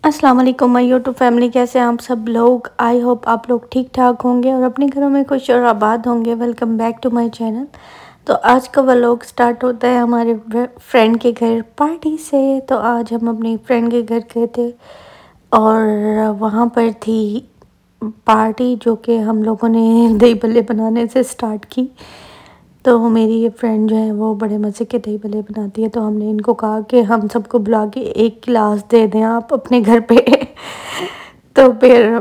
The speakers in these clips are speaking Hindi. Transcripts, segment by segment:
अस्सलाम वालेकुम माय यूट्यूब फैमिली, कैसे हैं आप सब लोग। आई होप आप लोग ठीक ठाक होंगे और अपने घरों में खुश और आबाद होंगे। Welcome back to my channel. तो आज का व्लॉग स्टार्ट होता है हमारे फ्रेंड के घर पार्टी से। तो आज हम अपनी फ्रेंड के घर गए थे और वहाँ पर थी पार्टी, जो कि हम लोगों ने दही भल्ले बनाने से स्टार्ट की। तो मेरी ये फ्रेंड जो है वो बड़े मज़े के दही भल्ले बनाती है, तो हमने इनको कहा कि हम सबको बुला के एक गिलास दे दें आप अपने घर पे। तो फिर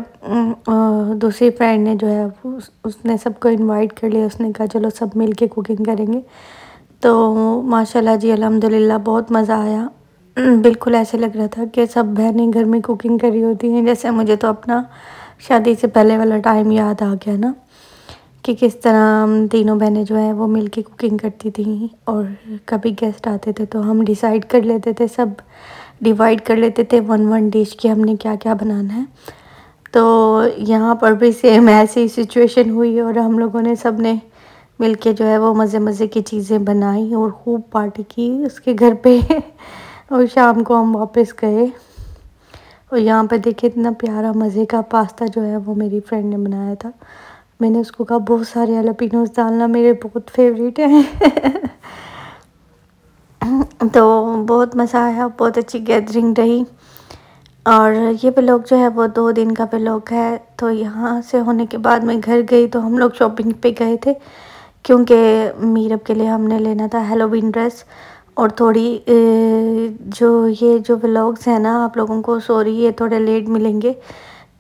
दूसरी फ्रेंड ने जो है उसने सबको इनवाइट कर लिया। उसने कहा चलो सब मिल के कुकिंग करेंगे। तो माशाल्लाह जी अल्हम्दुलिल्लाह बहुत मज़ा आया। बिल्कुल ऐसे लग रहा था कि सब बहनें घर में कुकिंग कर रही होती हैं। जैसे मुझे तो अपना शादी से पहले वाला टाइम याद आ गया ना, कि किस तरह हम तीनों बहनें जो है वो मिलके कुकिंग करती थी। और कभी गेस्ट आते थे तो हम डिसाइड कर लेते थे, सब डिवाइड कर लेते थे वन वन डिश कि हमने क्या क्या बनाना है। तो यहाँ पर भी सेम ऐसी सिचुएशन हुई और हम लोगों ने सब ने मिलके जो है वो मज़े मज़े की चीज़ें बनाई और खूब पार्टी की उसके घर पे। और शाम को हम वापस गए और यहाँ पे देखिए इतना प्यारा मज़े का पास्ता जो है वो मेरी फ्रेंड ने बनाया था। मैंने उसको कहा बहुत सारे जलापेनोस डालना, मेरे बहुत फेवरेट हैं। तो बहुत मज़ा आया, बहुत अच्छी गैदरिंग रही। और ये व्लॉग जो है वो 2 दिन का व्लॉग है। तो यहाँ से होने के बाद मैं घर गई तो हम लोग शॉपिंग पे गए थे, क्योंकि मीरब के लिए हमने लेना था हेलोवीन ड्रेस। और थोड़ी जो व्लॉग्स हैं ना, आप लोगों को सॉरी ये थोड़े लेट मिलेंगे,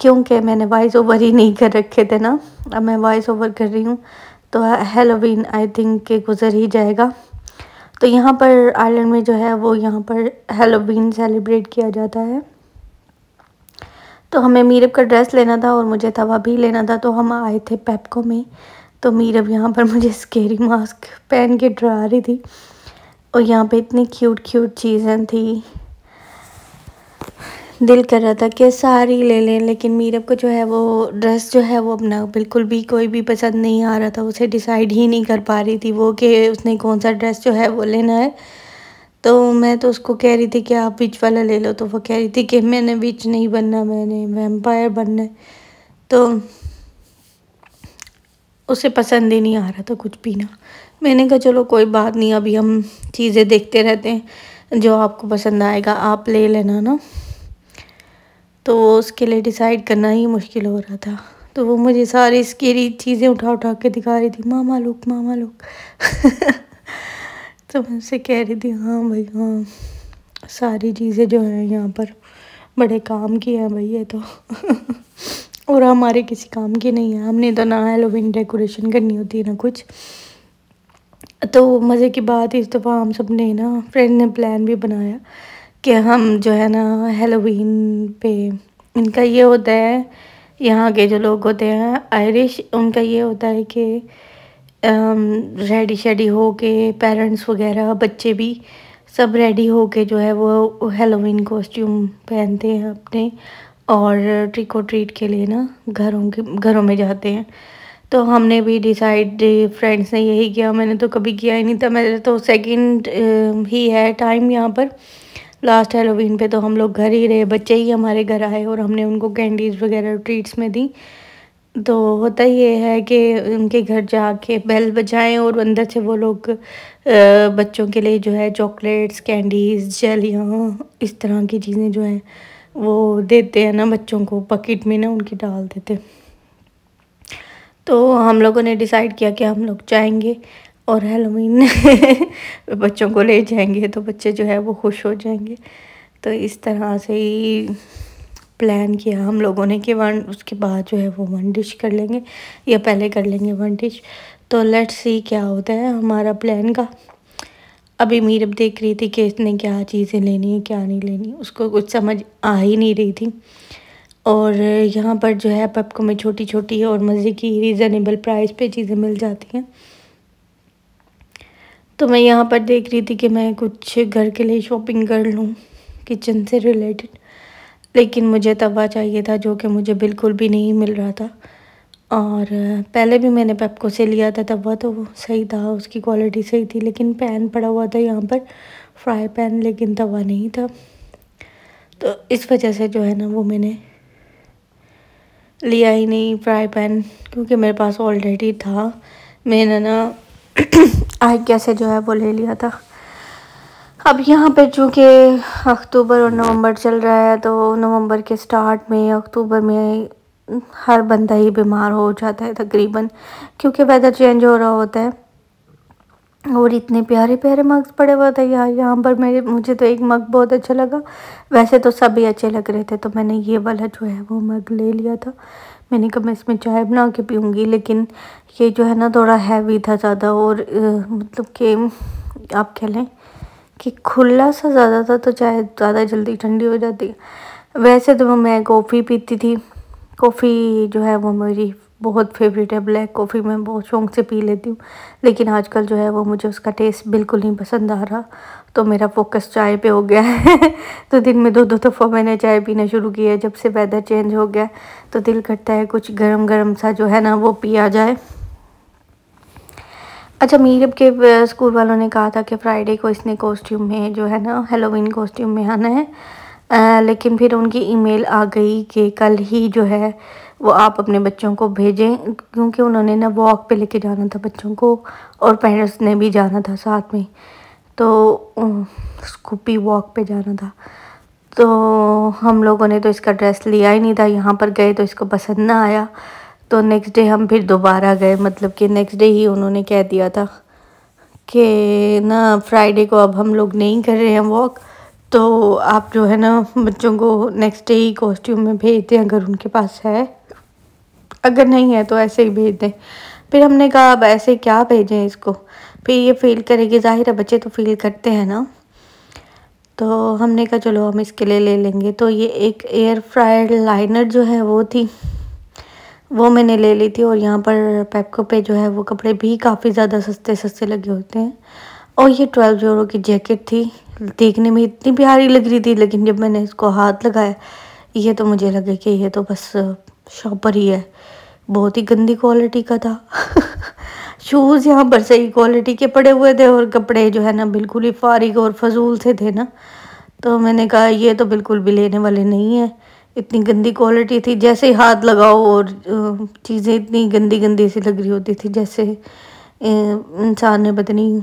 क्योंकि मैंने वॉइस ओवर ही नहीं कर रखे थे ना। अब मैं वॉइस ओवर कर रही हूँ तो हेलोवीन आई थिंक के गुजर ही जाएगा। तो यहाँ पर आयरलैंड में जो है वो यहाँ पर हेलोवीन सेलिब्रेट किया जाता है। तो हमें मीरब का ड्रेस लेना था और मुझे तवा भी लेना था। तो हम आए थे पेप्को में। तो मीरब यहाँ पर मुझे स्केरी मास्क पहन के डरा रही थी और यहाँ पे इतनी क्यूट क्यूट चीज़ें थी, दिल कर रहा था कि सारी ले लें। लेकिन मीरब को जो है वो ड्रेस जो है वो अपना बिल्कुल भी कोई भी पसंद नहीं आ रहा था। उसे डिसाइड ही नहीं कर पा रही थी वो कि उसने कौन सा ड्रेस जो है वो लेना है। तो मैं तो उसको कह रही थी कि आप विच वाला ले लो, तो वो कह रही थी कि मैंने विच नहीं बनना, मैंने वैम्पायर बनना है। तो उसे पसंद ही नहीं आ रहा था कुछ भी ना। मैंने कहा चलो कोई बात नहीं, अभी हम चीज़ें देखते रहते हैं, जो आपको पसंद आएगा आप ले लेना ना। तो उसके लिए डिसाइड करना ही मुश्किल हो रहा था। तो वो मुझे सारी स्केरी चीज़ें उठा उठा के दिखा रही थी, मामा लुक मामा लुक। तो मैं उससे कह रही थी हाँ भाई हाँ, सारी चीज़ें जो हैं यहाँ पर बड़े काम की हैं भाई ये तो। और हमारे किसी काम की नहीं है, हमने तो ना हेलोवीन डेकोरेशन करनी होती है ना कुछ। तो मज़े की बात इस दफ़ा हम सब ने ना, फ्रेंड ने प्लान भी बनाया कि हम जो है ना हेलोवीन पे, इनका ये होता है यहाँ के जो लोग होते हैं आयरिश, उनका ये होता है कि रेडी शेडी हो के पेरेंट्स वगैरह बच्चे भी सब रेडी हो के जो है वो हेलोवीन कॉस्ट्यूम पहनते हैं अपने, और ट्रिक और ट्रीट के लिए ना घरों में जाते हैं। तो हमने भी डिसाइड, फ्रेंड्स ने यही किया। मैंने तो कभी किया ही नहीं था, मेरे तो सेकंड ही है टाइम यहाँ पर। लास्ट हेलोवीन पे तो हम लोग घर ही रहे, बच्चे ही हमारे घर आए और हमने उनको कैंडीज़ वगैरह ट्रीट्स में दी। तो होता ये है कि उनके घर जाके बेल बजाएं और अंदर से वो लोग बच्चों के लिए जो है चॉकलेट्स, कैंडीज़, जेलियाँ, इस तरह की चीज़ें जो हैं वो देते हैं ना बच्चों को, पॉकेट में ना उनकी डाल देते। तो हम लोगों ने डिसाइड किया कि हम लोग जाएंगे और हेलोवीन बच्चों को ले जाएंगे, तो बच्चे जो है वो खुश हो जाएंगे। तो इस तरह से ही प्लान किया हम लोगों ने कि उसके बाद जो है वो वन डिश कर लेंगे या पहले कर लेंगे वन डिश। तो लेट्स सी क्या होता है हमारा प्लान का। अभी मीरब देख रही थी कि इसने क्या चीज़ें लेनी है क्या नहीं लेनी, उसको कुछ समझ आ ही नहीं रही थी। और यहाँ पर जो है पेप्को में छोटी छोटी और मज़े की रीज़नेबल प्राइस पे चीज़ें मिल जाती हैं। तो मैं यहाँ पर देख रही थी कि मैं कुछ घर के लिए शॉपिंग कर लूँ किचन से रिलेटेड, लेकिन मुझे तवा चाहिए था जो कि मुझे बिल्कुल भी नहीं मिल रहा था। और पहले भी मैंने पेप्को से लिया था तवा, तो वो सही था, उसकी क्वालिटी सही थी, लेकिन पैन पड़ा हुआ था यहाँ पर फ्राई पैन, लेकिन तवा नहीं था। तो इस वजह से जो है ना वो मैंने लिया ही नहीं फ्राई पैन, क्योंकि मेरे पास ऑलरेडी था। मैंने ना आइकिया से जो है वो ले लिया था। अब यहाँ पे चूँकि अक्टूबर और नवंबर चल रहा है, तो नवंबर के स्टार्ट में अक्टूबर में हर बंदा ही बीमार हो जाता है तकरीबन, क्योंकि वेदर चेंज हो रहा होता है। और इतने प्यारे प्यारे मग्स पड़े हुए थे यार यहाँ पर। मुझे तो एक मग बहुत अच्छा लगा, वैसे तो सभी अच्छे लग रहे थे, तो मैंने ये वाला जो है वो मग ले लिया था। मैंने कहा मैं इसमें चाय बना के पीऊँगी, लेकिन ये जो है ना थोड़ा हैवी था ज़्यादा, और मतलब कि आप कह लें कि खुला सा ज़्यादा था, तो चाय ज़्यादा जल्दी ठंडी हो जाती है। वैसे तो मैं कॉफ़ी पीती थी, कॉफ़ी जो है वो मेरी बहुत फेवरेट है। ब्लैक कॉफ़ी मैं बहुत शौक़ से पी लेती हूँ, लेकिन आजकल जो है वो मुझे उसका टेस्ट बिल्कुल नहीं पसंद आ रहा, तो मेरा फोकस चाय पे हो गया है। तो दिन में 2-2 दफ़ा मैंने चाय पीना शुरू किया है। जब से वेदर चेंज हो गया तो दिल करता है कुछ गरम गरम सा जो है ना वो पिया जाए। अच्छा, मीरब के स्कूल वालों ने कहा था कि फ्राइडे को इसने कॉस्ट्यूम में जो है ना हेलोवीन कॉस्ट्यूम में आना है, लेकिन फिर उनकी ईमेल आ गई कि कल ही जो है वो आप अपने बच्चों को भेजें, क्योंकि उन्होंने ना वॉक पे लेके जाना था बच्चों को, और पेरेंट्स ने भी जाना था साथ में, तो स्कूपी वॉक पे जाना था। तो हम लोगों ने तो इसका ड्रेस लिया ही नहीं था, यहाँ पर गए तो इसको पसंद ना आया, तो नेक्स्ट डे हम फिर दोबारा गए। मतलब कि नेक्स्ट डे ही उन्होंने कह दिया था कि ना फ्राइडे को अब हम लोग नहीं कर रहे हैं वॉक, तो आप जो है ना बच्चों को नेक्स्ट डे ही कॉस्ट्यूम में भेज दें अगर उनके पास है, अगर नहीं है तो ऐसे ही भेज दें। फिर हमने कहा अब ऐसे क्या भेजें इसको, फिर ये फील करेगी, ज़ाहिर है बच्चे तो फील करते हैं ना। तो हमने कहा चलो हम इसके लिए ले लेंगे। तो ये एक एयर फ्रायर लाइनर जो है वो थी, वो मैंने ले ली थी। और यहाँ पर पेप्को पे जो है वो कपड़े भी काफ़ी ज़्यादा सस्ते सस्ते लगे होते हैं। और ये 12 यूरो की जैकेट थी, देखने में इतनी प्यारी लग रही थी, लेकिन जब मैंने इसको हाथ लगाया ये तो मुझे लगा कि ये तो बस शॉपर ही है, बहुत ही गंदी क्वालिटी का था। शूज़ यहाँ पर सही क्वालिटी के पड़े हुए थे, और कपड़े जो है ना बिल्कुल ही फारिग और फजूल से थे ना, तो मैंने कहा ये तो बिल्कुल भी लेने वाले नहीं है। इतनी गंदी क्वालिटी थी, जैसे ही हाथ लगाओ और चीज़ें इतनी गंदी गंदी सी लग रही होती थी, जैसे इंसान ने पता नहीं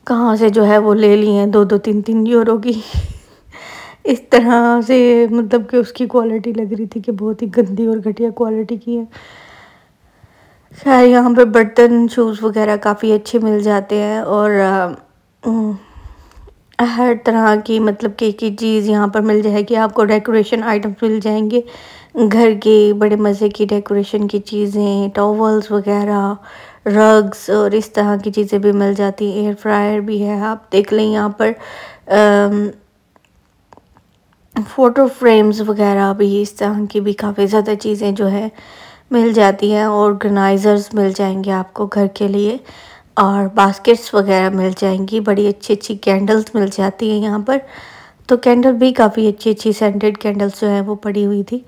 कहाँ से जो है वो ले ली हैं 2-2 3-3 यूरो की। इस तरह से मतलब कि उसकी क्वालिटी लग रही थी कि बहुत ही गंदी और घटिया क्वालिटी की है। खैर यहाँ पर बर्तन शूज़ वगैरह काफ़ी अच्छे मिल जाते हैं, और हर तरह की मतलब की चीज़ यहाँ पर मिल जाएगी आपको। डेकोरेशन आइटम्स मिल जाएंगे घर के, बड़े मज़े की डेकोरेशन की चीज़ें, टॉवल्स वगैरह, रग्स और इस तरह की चीज़ें भी मिल जाती हैं। एयर फ्रायर भी है, आप देख लें यहाँ पर फ़ोटो फ्रेम्स वगैरह भी, इस तरह की भी काफ़ी ज़्यादा चीज़ें जो है मिल जाती हैं। ऑर्गेनाइज़र्स मिल जाएंगे आपको घर के लिए, और बास्केट्स वगैरह मिल जाएंगी। बड़ी अच्छी अच्छी कैंडल्स मिल जाती हैं यहाँ पर, तो कैंडल भी काफ़ी अच्छी अच्छी सेंटेड कैंडल्स जो है वो पड़ी हुई थी।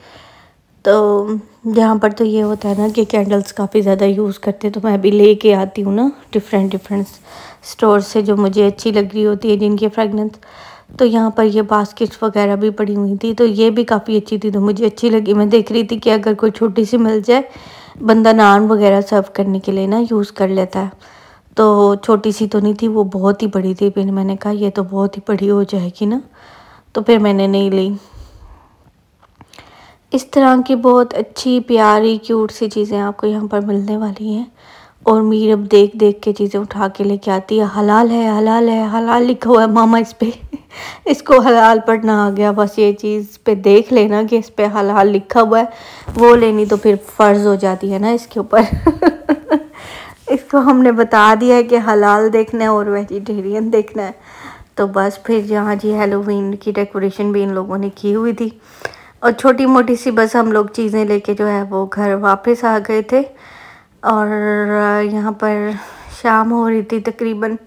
तो यहाँ पर तो ये होता है ना कि कैंडल्स काफ़ी ज़्यादा यूज़ करते हैं, तो मैं भी ले कर आती हूँ ना डिफरेंट स्टोर से जो मुझे अच्छी लग रही होती है जिनकी फ्रेगनेंस। तो यहाँ पर ये बास्केट्स वगैरह भी पड़ी हुई थी, तो ये भी काफ़ी अच्छी थी, तो मुझे अच्छी लगी। मैं देख रही थी कि अगर कोई छोटी सी मिल जाए, बंदा नान वगैरह सर्व करने के लिए ना यूज़ कर लेता है। तो छोटी सी तो नहीं थी, वो बहुत ही बड़ी थी। फिर मैंने कहा ये तो बहुत ही बड़ी हो जाएगी ना, तो फिर मैंने नहीं ली। इस तरह की बहुत अच्छी प्यारी क्यूट सी चीज़ें आपको यहाँ पर मिलने वाली हैं। और मीरब देख देख के चीज़ें उठा के लेके आती है। हलाल है, हलाल है, हलाल लिखा हुआ है मामा इस पे। इसको हलाल पढ़ना आ गया, बस ये चीज़ पे देख लेना कि इस पे हलाल लिखा हुआ है, वो लेनी तो फिर फ़र्ज़ हो जाती है ना इसके ऊपर। इसको हमने बता दिया है कि हलाल देखना है और वेजिटेरियन देखना है, तो बस फिर यहाँ जी हेलोवीन की डेकोरेशन भी इन लोगों ने की हुई थी, और छोटी मोटी सी बस हम लोग चीज़ें लेके जो है वो घर वापस आ गए थे। और यहाँ पर शाम हो रही थी तकरीबन,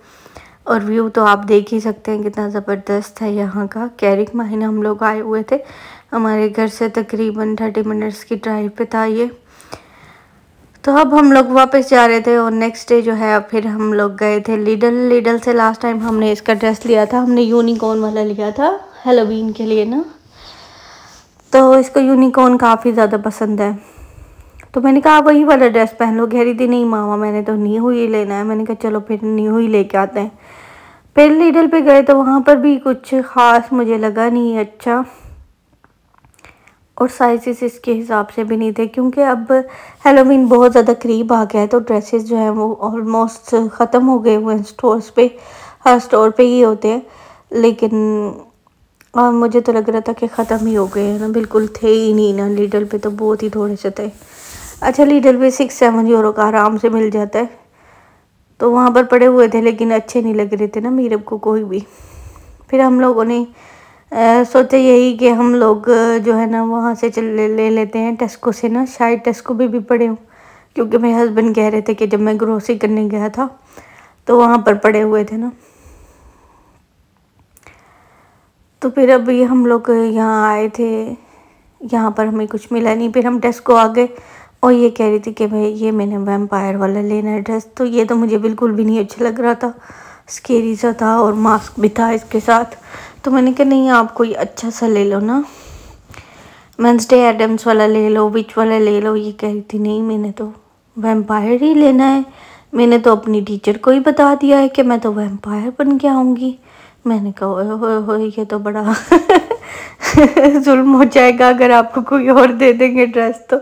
और व्यू तो आप देख ही सकते हैं कितना ज़बरदस्त है यहाँ का। कैरिक माहिना हम लोग आए हुए थे, हमारे घर से तकरीबन 30 मिनट्स की ड्राइव पे था ये। तो अब हम लोग वापस जा रहे थे, और नेक्स्ट डे जो है फिर हम लोग गए थे लिडल से। लास्ट टाइम हमने इसका ड्रेस लिया था, हमने यूनिकॉर्न वाला लिया था, हेलोवीन के लिए ना, तो इसको यूनिकॉर्न काफ़ी ज़्यादा पसंद है। तो मैंने कहा वही वाला ड्रेस पहन लो। कह रही थी नहीं मामा मैंने तो न्यू ही लेना है। मैंने कहा चलो फिर न्यू ही लेके आते हैं। फिर लीडल पे गए तो वहाँ पर भी कुछ ख़ास मुझे लगा नहीं अच्छा, और साइजेस इसके हिसाब से भी नहीं थे, क्योंकि अब हेलोवीन बहुत ज़्यादा करीब आ गया है, तो ड्रेसेस जो हैं वो ऑलमोस्ट ख़त्म हो गए हुए हैं स्टोर्स पे। हर स्टोर पे ही होते हैं, लेकिन और मुझे तो लग रहा था कि ख़त्म ही हो गए हैं ना, बिल्कुल थे ही नहीं ना। लीडल पे तो बहुत ही थोड़े से थे। अच्छा लीडल पे 6-7 यूरो का आराम से मिल जाता है, तो वहाँ पर पड़े हुए थे, लेकिन अच्छे नहीं लग रहे थे ना मीरब को कोई भी। फिर हम लोगों ने सोचा यही कि हम लोग जो है ना वहाँ से ले लेते हैं टेस्को से ना, शायद टेस्को भी पड़े हों, क्योंकि मेरे हस्बैंड कह रहे थे कि जब मैं ग्रोसरी करने गया था तो वहाँ पर पड़े हुए थे ना। तो फिर अभी हम लोग यहाँ आए थे, यहाँ पर हमें कुछ मिला नहीं। फिर हम टेस्को आ गए और ये कह रही थी कि भाई ये मैंने वैम्पायर वाला लेना है ड्रेस, तो ये तो मुझे बिल्कुल भी नहीं अच्छा लग रहा था, स्केरी सा था और मास्क भी था इसके साथ। तो मैंने कहा नहीं आप कोई अच्छा सा ले लो ना, वेंसडे एडम्स वाला ले लो, विच वाला ले लो। ये कह रही थी नहीं मैंने तो वैम्पायर ही लेना है, मैंने तो अपनी टीचर को ही बता दिया है कि मैं तो वैम्पायर बन के आऊँगी। मैंने कहा ओए ये तो बड़ा जुल्म हो जाएगा अगर आपको कोई और दे देंगे ड्रेस तो।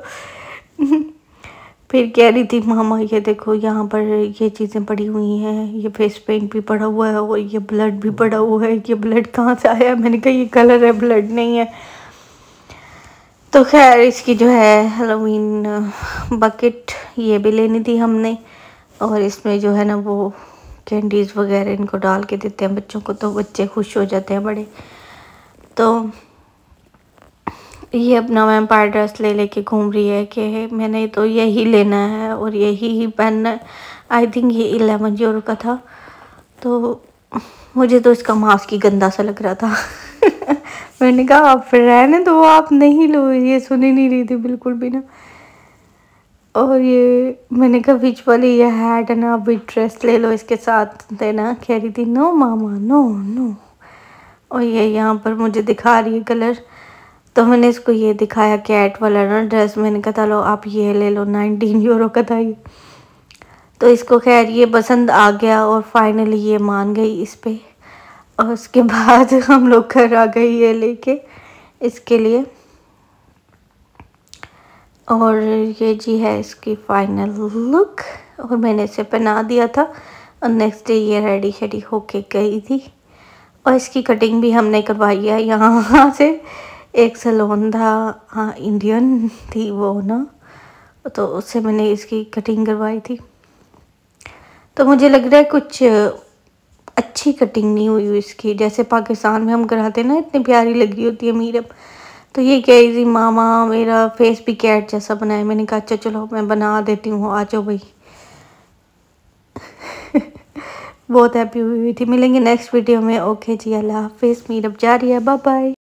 फिर कह रही थी मामा ये देखो यहाँ पर ये चीज़ें पड़ी हुई हैं, ये फेस पेंट भी पड़ा हुआ है और ये ब्लड भी पड़ा हुआ है। ये ब्लड कहाँ से आया? मैंने कहा ये कलर है, ब्लड नहीं है। तो खैर इसकी जो है हेलोवीन बकेट ये भी लेनी थी हमने, और इसमें जो है ना वो कैंडीज़ वगैरह इनको डाल के देते हैं बच्चों को, तो बच्चे खुश हो जाते हैं बड़े। तो ये अपना वैम्पायर ड्रेस ले लेके घूम रही है कि मैंने तो यही लेना है और यही ही पहनना है। आई थिंक ये 11 यूरो का था, तो मुझे तो इसका मास्क ही गंदा सा लग रहा था। मैंने कहा आप फिर रहने दो, आप नहीं लो, ये सुन ही नहीं रही थी बिल्कुल भी ना। और ये मैंने कहा बीच वाली ये हैट है ना, अभी ड्रेस ले लो इसके साथ देना। कह रही थी नो मामा नो नो। और ये यहाँ पर मुझे दिखा रही है कलर, तो मैंने इसको ये दिखाया कैट वाला ना ड्रेस। मैंने कहा लो आप ये ले लो, 19 यूरो का था ये। तो इसको खैर ये पसंद आ गया और फाइनली ये मान गई इस पे। और उसके बाद हम लोग घर आ गए ये लेके इसके लिए। और ये जी है इसकी फाइनल लुक, और मैंने इसे पहना दिया था और नेक्स्ट डे ये रेडी शेडी होके गई थी। और इसकी कटिंग भी हमने करवाई है यहाँ से, एक सैलून था, हाँ इंडियन थी वो ना, तो उससे मैंने इसकी कटिंग करवाई थी। तो मुझे लग रहा है कुछ अच्छी कटिंग नहीं हुई इसकी, जैसे पाकिस्तान में हम कराते हैं ना इतनी प्यारी लग रही होती है मीरब। तो ये कह रही थी मामा मेरा फेस भी कैट जैसा बना है। मैंने कहा अच्छा चलो मैं बना देती हूँ, आ जाओ भाई। बहुत हैप्पी हुई थी। मिलेंगे नेक्स्ट वीडियो में। ओके जी, अल्लाह हाफिज़। मीरब जा रही है, बाय बाय।